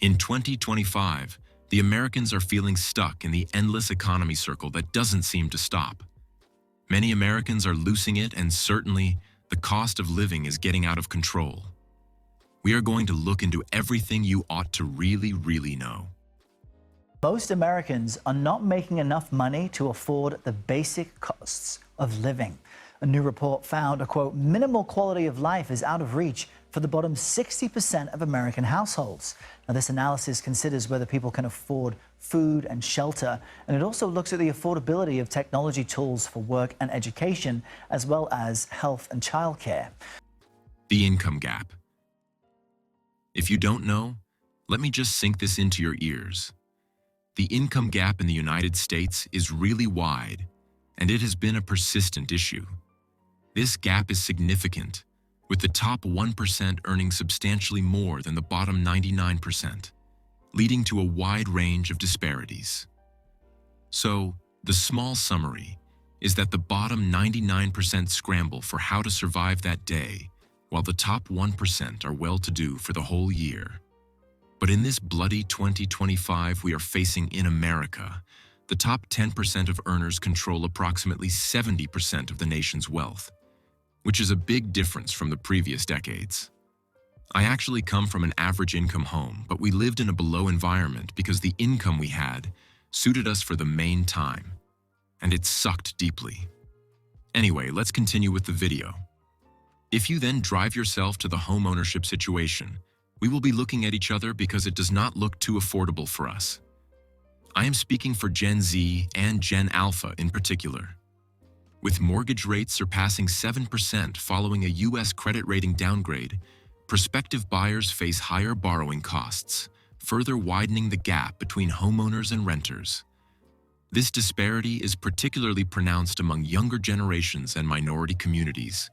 In 2025, the Americans are feeling stuck in the endless economy circle that doesn't seem to stop. Many Americans are losing it, and certainly, the cost of living is getting out of control. We are going to look into everything you ought to really know. Most Americans are not making enough money to afford the basic costs of living. A new report found a, quote, minimal quality of life is out of reach for the bottom 60% of American households. Now, this analysis considers whether people can afford food and shelter, and it also looks at the affordability of technology tools for work and education, as well as health and childcare. The income gap. If you don't know, let me just sink this into your ears. The income gap in the United States is really wide, and it has been a persistent issue. This gap is significant, with the top 1% earning substantially more than the bottom 99%, leading to a wide range of disparities. So, the small summary is that the bottom 99% scramble for how to survive that day, while the top 1% are well-to-do for the whole year. But in this bloody 2025 we are facing in America, the top 10% of earners control approximately 70% of the nation's wealth, which is a big difference from the previous decades. I actually come from an average income home, but we lived in a below environment because the income we had suited us for the main time, and it sucked deeply. Anyway, let's continue with the video. If you then drive yourself to the home ownership situation, we will be looking at each other because it does not look too affordable for us. I am speaking for Gen Z and Gen Alpha in particular. With mortgage rates surpassing 7% following a U.S. credit rating downgrade, prospective buyers face higher borrowing costs, further widening the gap between homeowners and renters. This disparity is particularly pronounced among younger generations and minority communities,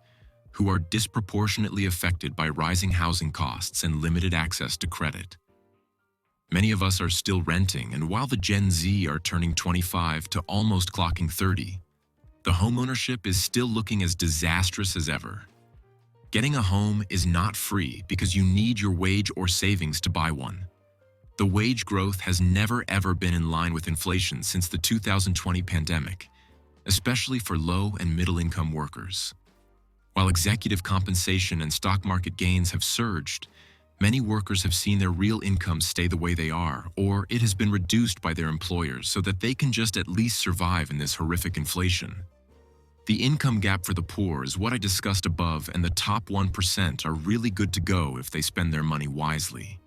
who are disproportionately affected by rising housing costs and limited access to credit. Many of us are still renting, and while the Gen Z are turning 25 to almost clocking 30, the homeownership is still looking as disastrous as ever. Getting a home is not free because you need your wage or savings to buy one. The wage growth has never ever been in line with inflation since the 2020 pandemic, especially for low and middle-income workers. While executive compensation and stock market gains have surged, many workers have seen their real incomes stay the way they are, or it has been reduced by their employers so that they can just at least survive in this horrific inflation. The income gap for the poor is what I discussed above, and the top 1% are really good to go if they spend their money wisely.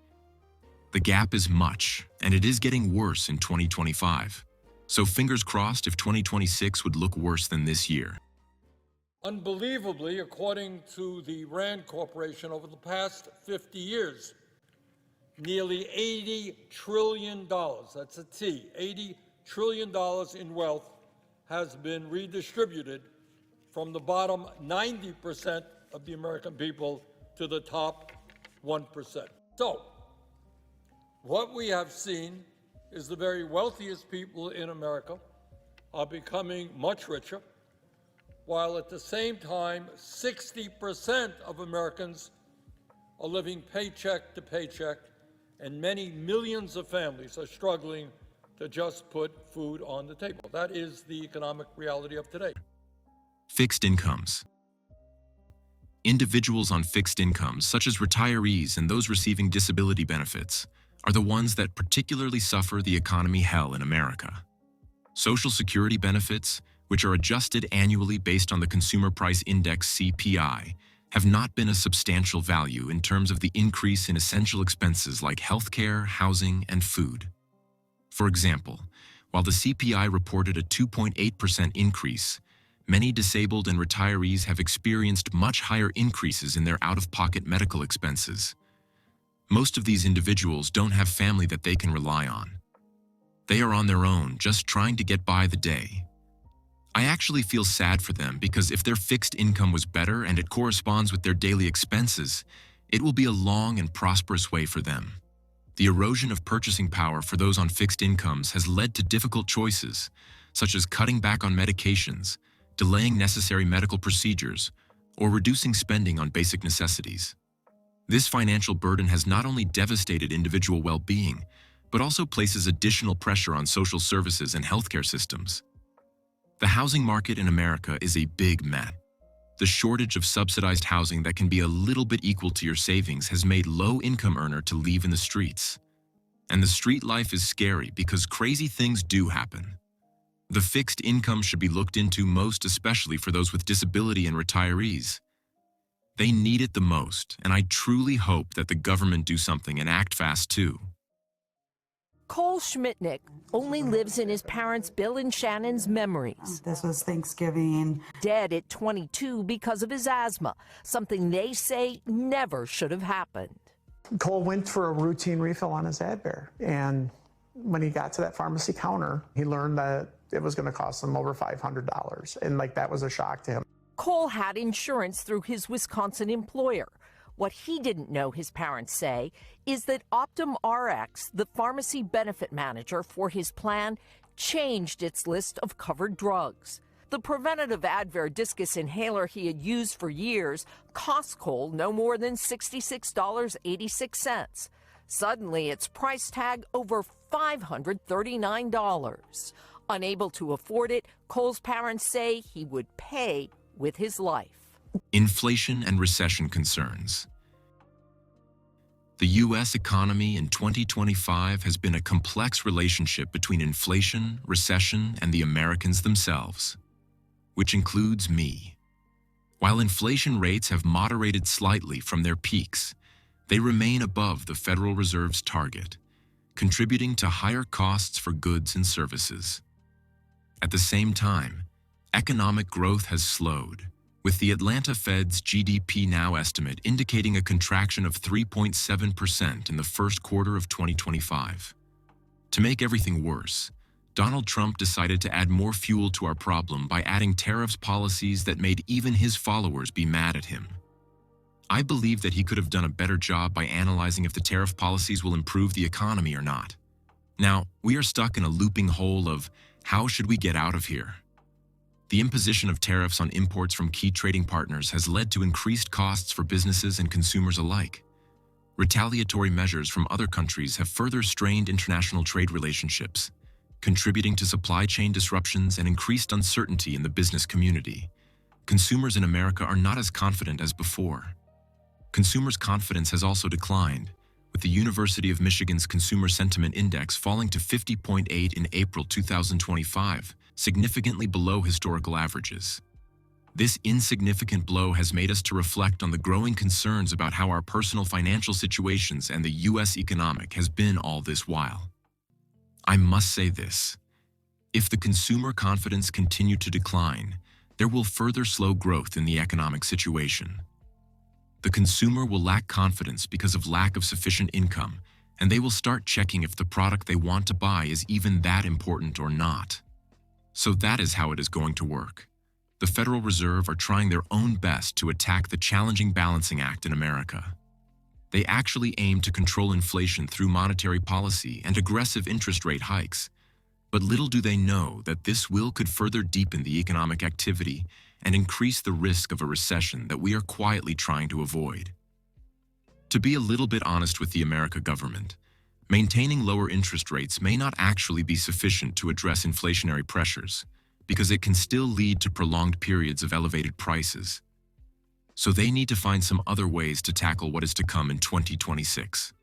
The gap is much, and it is getting worse in 2025. So fingers crossed if 2026 would look worse than this year. Unbelievably, according to the Rand Corporation, over the past 50 years, nearly $80 trillion, that's a T, $80 trillion in wealth has been redistributed from the bottom 90% of the American people to the top 1%. So, what we have seen is the very wealthiest people in America are becoming much richer, while at the same time, 60% of Americans are living paycheck to paycheck, and many millions of families are struggling to just put food on the table. That is the economic reality of today. Fixed incomes. Individuals on fixed incomes, such as retirees and those receiving disability benefits, are the ones that particularly suffer the economy hell in America. Social Security benefits, which are adjusted annually based on the Consumer Price Index (CPI), have not been a substantial value in terms of the increase in essential expenses like healthcare, housing, and food. For example, while the CPI reported a 2.8% increase, many disabled and retirees have experienced much higher increases in their out-of-pocket medical expenses. Most of these individuals don't have family that they can rely on. They are on their own, just trying to get by the day. I actually feel sad for them because if their fixed income was better and it corresponds with their daily expenses, it will be a long and prosperous way for them. The erosion of purchasing power for those on fixed incomes has led to difficult choices, such as cutting back on medications, delaying necessary medical procedures, or reducing spending on basic necessities. This financial burden has not only devastated individual well-being, but also places additional pressure on social services and healthcare systems. The housing market in America is a big mess. The shortage of subsidized housing that can be a little bit equal to your savings has made low-income earners to leave in the streets. And the street life is scary because crazy things do happen. The fixed income should be looked into most, especially for those with disability and retirees. They need it the most, and I truly hope that the government do something and act fast too. Cole Schmitnick only lives in his parents' Bill and Shannon's memories. This was Thanksgiving. Dead at 22 because of his asthma, something they say never should have happened. Cole went for a routine refill on his Advair, and when he got to that pharmacy counter, he learned that it was going to cost him over $500, and that was a shock to him. Cole had insurance through his Wisconsin employer. What he didn't know, his parents say, is that Optum Rx, the pharmacy benefit manager for his plan, changed its list of covered drugs. The preventative Advair discus inhaler he had used for years cost Cole no more than $66.86. Suddenly, its price tag over $539. Unable to afford it, Cole's parents say he would pay with his life. Inflation and recession concerns. The U.S. economy in 2025 has been a complex relationship between inflation, recession, and the Americans themselves, which includes me. While inflation rates have moderated slightly from their peaks, they remain above the Federal Reserve's target, contributing to higher costs for goods and services. At the same time, economic growth has slowed, with the Atlanta Fed's GDP Now estimate indicating a contraction of 3.7% in the first quarter of 2025. To make everything worse, Donald Trump decided to add more fuel to our problem by adding tariffs policies that made even his followers be mad at him. I believe that he could have done a better job by analyzing if the tariff policies will improve the economy or not. Now, we are stuck in a looping hole of how should we get out of here? The imposition of tariffs on imports from key trading partners has led to increased costs for businesses and consumers alike. Retaliatory measures from other countries have further strained international trade relationships, contributing to supply chain disruptions and increased uncertainty in the business community. Consumers in America are not as confident as before. Consumers' confidence has also declined, with the University of Michigan's Consumer Sentiment Index falling to 50.8 in April 2025, significantly below historical averages. This insignificant blow has made us to reflect on the growing concerns about how our personal financial situations and the U.S. economic has been all this while. I must say this: if the consumer confidence continue to decline, there will further slow growth in the economic situation. The consumer will lack confidence because of lack of sufficient income, and they will start checking if the product they want to buy is even that important or not. So that is how it is going to work. The Federal Reserve are trying their own best to attack the challenging balancing act in America. They actually aim to control inflation through monetary policy and aggressive interest rate hikes. But little do they know that this could further deepen the economic activity and increase the risk of a recession that we are quietly trying to avoid. To be a little bit honest with the American government, maintaining lower interest rates may not actually be sufficient to address inflationary pressures, because it can still lead to prolonged periods of elevated prices. So they need to find some other ways to tackle what is to come in 2026.